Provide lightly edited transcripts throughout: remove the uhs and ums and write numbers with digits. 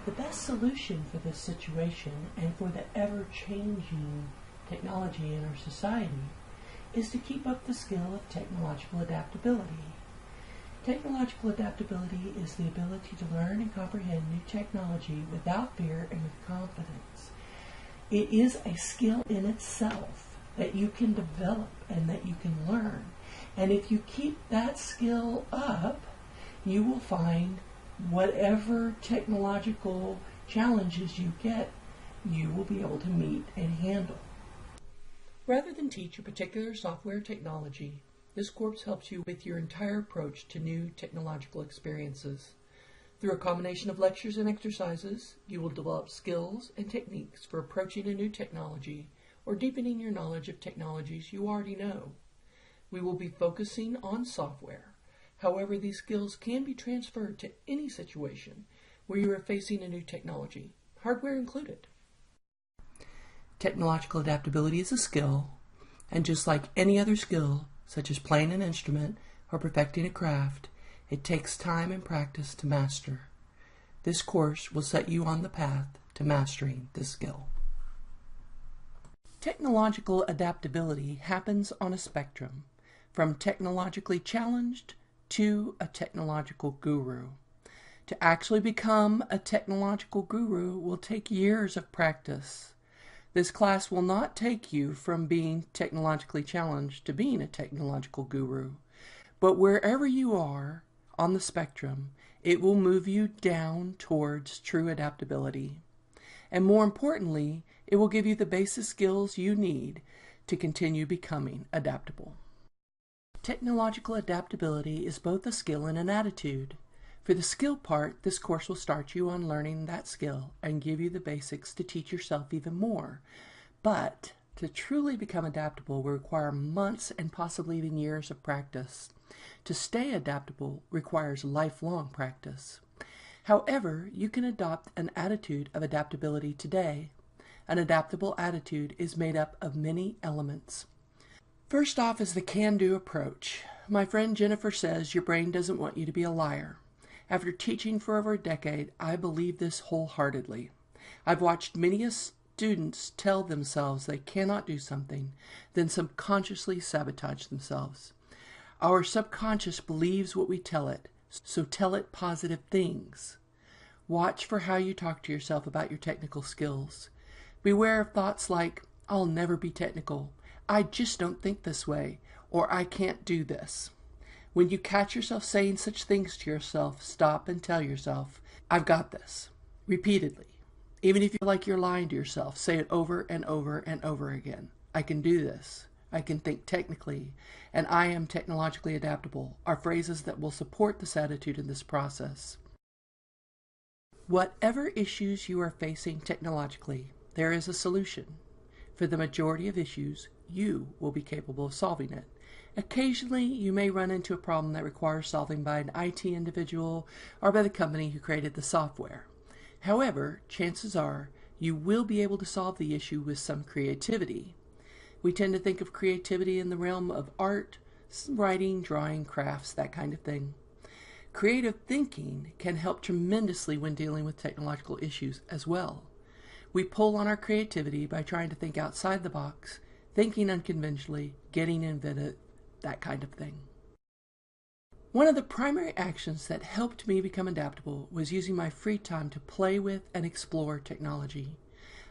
The best solution for this situation and for the ever-changing technology in our society is to keep up the skill of technological adaptability. Technological adaptability is the ability to learn and comprehend new technology without fear and with confidence. It is a skill in itself that you can develop and that you can learn. And if you keep that skill up, you will find whatever technological challenges you get, you will be able to meet and handle. Rather than teach a particular software technology, this course helps you with your entire approach to new technological experiences. Through a combination of lectures and exercises, you will develop skills and techniques for approaching a new technology or deepening your knowledge of technologies you already know. We will be focusing on software. However, these skills can be transferred to any situation where you are facing a new technology, hardware included. Technological adaptability is a skill, and just like any other skill, such as playing an instrument or perfecting a craft, it takes time and practice to master. This course will set you on the path to mastering this skill. Technological adaptability happens on a spectrum, from technologically challenged to a technological guru. To actually become a technological guru will take years of practice. This class will not take you from being technologically challenged to being a technological guru, but wherever you are on the spectrum, it will move you down towards true adaptability. And more importantly, it will give you the basic skills you need to continue becoming adaptable. Technological adaptability is both a skill and an attitude. For the skill part, this course will start you on learning that skill and give you the basics to teach yourself even more. But to truly become adaptable will require months and possibly even years of practice. To stay adaptable requires lifelong practice. However, you can adopt an attitude of adaptability today. An adaptable attitude is made up of many elements. First off is the can-do approach. My friend Jennifer says your brain doesn't want you to be a liar. After teaching for over a decade, I believe this wholeheartedly. I've watched many students tell themselves they cannot do something, then subconsciously sabotage themselves. Our subconscious believes what we tell it, so tell it positive things. Watch for how you talk to yourself about your technical skills. Beware of thoughts like, I'll never be technical, I just don't think this way, or I can't do this. When you catch yourself saying such things to yourself, stop and tell yourself, I've got this, repeatedly. Even if you feel like you're lying to yourself, say it over and over and over again. I can do this. I can think technically, and I am technologically adaptable are phrases that will support this attitude in this process. Whatever issues you are facing technologically, there is a solution. For the majority of issues, you will be capable of solving it. Occasionally, you may run into a problem that requires solving by an IT individual or by the company who created the software. However, chances are you will be able to solve the issue with some creativity. We tend to think of creativity in the realm of art, writing, drawing, crafts, that kind of thing. Creative thinking can help tremendously when dealing with technological issues as well. We pull on our creativity by trying to think outside the box, thinking unconventionally, getting inventive, that kind of thing. One of the primary actions that helped me become adaptable was using my free time to play with and explore technology.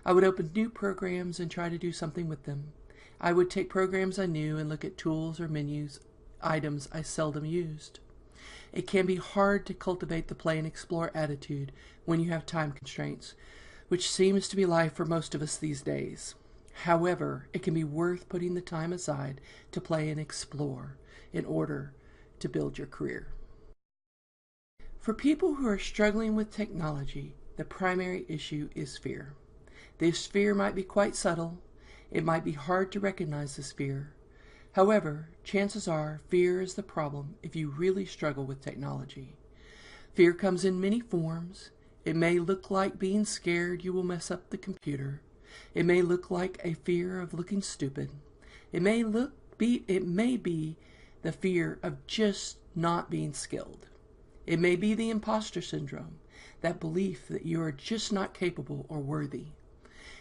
I would open new programs and try to do something with them. I would take programs I knew and look at tools or menus, items I seldom used. It can be hard to cultivate the play and explore attitude when you have time constraints, which seems to be life for most of us these days. However, it can be worth putting the time aside to play and explore in order to build your career. For people who are struggling with technology, the primary issue is fear. This fear might be quite subtle. It might be hard to recognize this fear. However, chances are fear is the problem if you really struggle with technology. Fear comes in many forms. It may look like being scared you will mess up the computer. It may look like a fear of looking stupid. It may be the fear of just not being skilled. It may be the imposter syndrome. that belief that you are just not capable or worthy.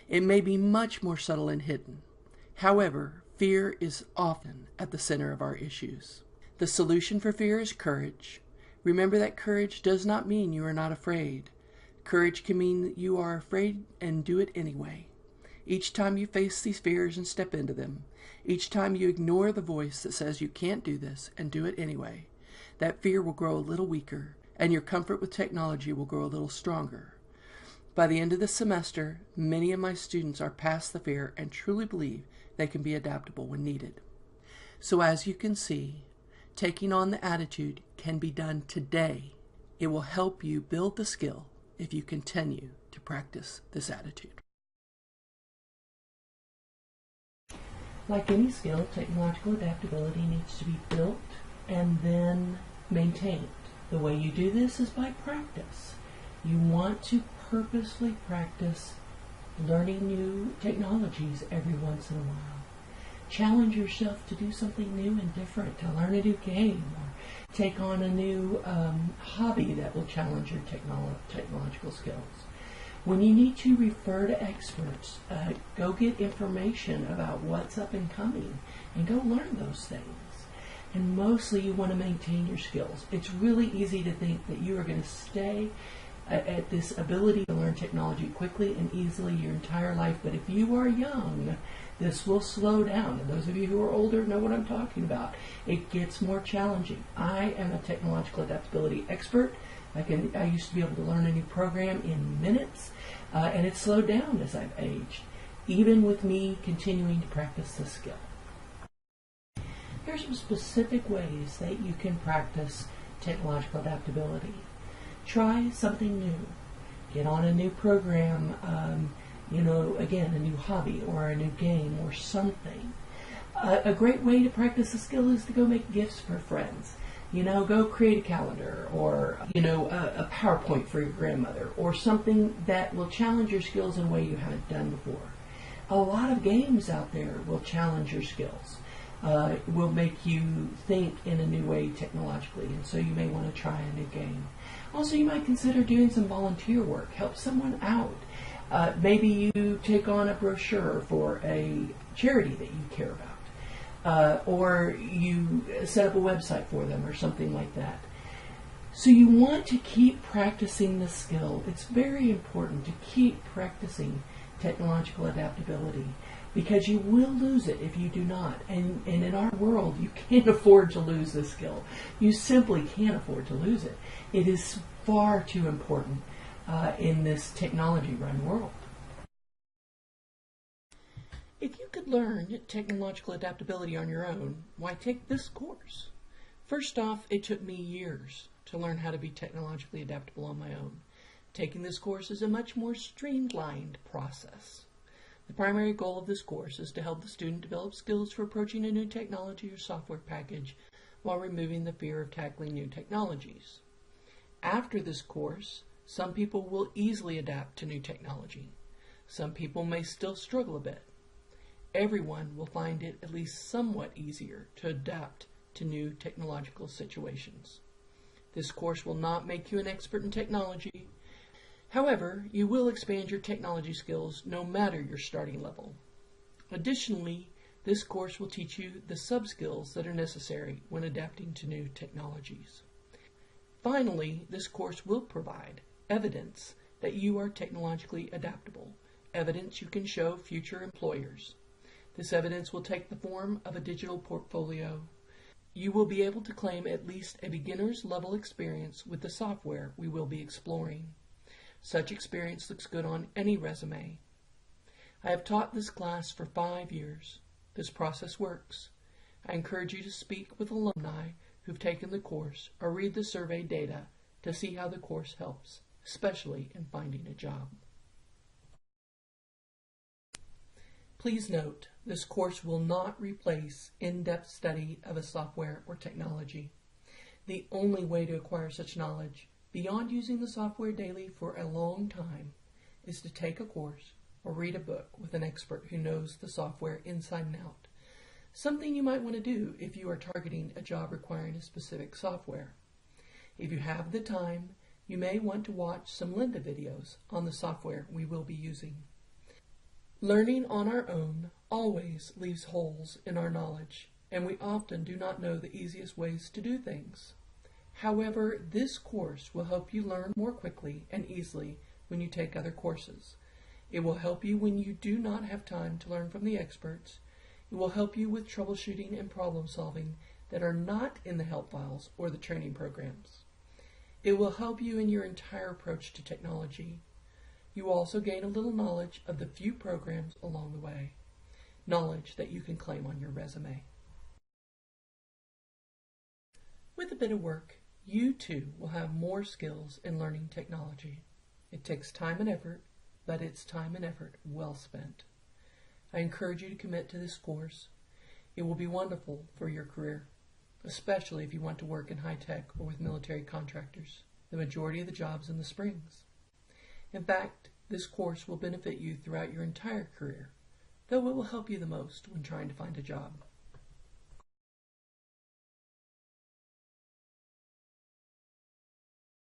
It may be much more subtle and hidden. However, fear is often at the center of our issues. The solution for fear is courage. Remember that courage does not mean you are not afraid. Courage can mean that you are afraid and do it anyway. Each time you face these fears and step into them, each time you ignore the voice that says you can't do this and do it anyway, that fear will grow a little weaker and your comfort with technology will grow a little stronger. By the end of the semester, many of my students are past the fear and truly believe they can be adaptable when needed. So as you can see, taking on the attitude can be done today. It will help you build the skill if you continue to practice this attitude. Like any skill, technological adaptability needs to be built and then maintained. The way you do this is by practice. You want to purposely practice learning new technologies every once in a while. Challenge yourself to do something new and different, to learn a new game, or take on a new hobby that will challenge your technological skills. When you need to refer to experts, go get information about what's up and coming and go learn those things. And mostly you want to maintain your skills. It's really easy to think that you are going to stay at this ability to learn technology quickly and easily your entire life. But if you are young, this will slow down. And those of you who are older know what I'm talking about. It gets more challenging. I am a technological adaptability expert. I used to be able to learn a new program in minutes, and it's slowed down as I've aged, even with me continuing to practice the skill. Here are some specific ways that you can practice technological adaptability. Try something new. Get on a new program, again, a new hobby or a new game or something. A great way to practice the skill is to go make gifts for friends. Go create a calendar or, a PowerPoint for your grandmother or something that will challenge your skills in a way you haven't done before. A lot of games out there will challenge your skills. Will make you think in a new way technologically, and so you may want to try a new game. Also, you might consider doing some volunteer work. Help someone out. Maybe you take on a brochure for a charity that you care about. Or you set up a website for them or something like that. So you want to keep practicing the skill. It's very important to keep practicing technological adaptability because you will lose it if you do not. And in our world, you can't afford to lose this skill. You simply can't afford to lose it. It is far too important in this technology-run world. If you could learn technological adaptability on your own, why take this course? First off, it took me years to learn how to be technologically adaptable on my own. Taking this course is a much more streamlined process. The primary goal of this course is to help the student develop skills for approaching a new technology or software package while removing the fear of tackling new technologies. After this course, some people will easily adapt to new technology. Some people may still struggle a bit. Everyone will find it at least somewhat easier to adapt to new technological situations. This course will not make you an expert in technology. However, you will expand your technology skills no matter your starting level. Additionally, this course will teach you the sub-skills that are necessary when adapting to new technologies. Finally, this course will provide evidence that you are technologically adaptable, evidence you can show future employers. This evidence will take the form of a digital portfolio. You will be able to claim at least a beginner's level experience with the software we will be exploring. Such experience looks good on any resume. I have taught this class for 5 years. This process works. I encourage you to speak with alumni who've taken the course or read the survey data to see how the course helps, especially in finding a job. Please note, this course will not replace in-depth study of a software or technology. The only way to acquire such knowledge, beyond using the software daily for a long time, is to take a course or read a book with an expert who knows the software inside and out. Something you might want to do if you are targeting a job requiring a specific software. If you have the time, You may want to watch some Linda videos on the software we will be using. Learning on our own always leaves holes in our knowledge, and we often do not know the easiest ways to do things. However, this course will help you learn more quickly and easily when you take other courses. It will help you when you do not have time to learn from the experts. It will help you with troubleshooting and problem solving that are not in the help files or the training programs. It will help you in your entire approach to technology. You will also gain a little knowledge of the few programs along the way, knowledge that you can claim on your resume. With a bit of work, you too will have more skills in learning technology. It takes time and effort, but it's time and effort well spent. I encourage you to commit to this course. It will be wonderful for your career, especially if you want to work in high tech or with military contractors, the majority of the jobs in the Springs. In fact, this course will benefit you throughout your entire career, though it will help you the most when trying to find a job.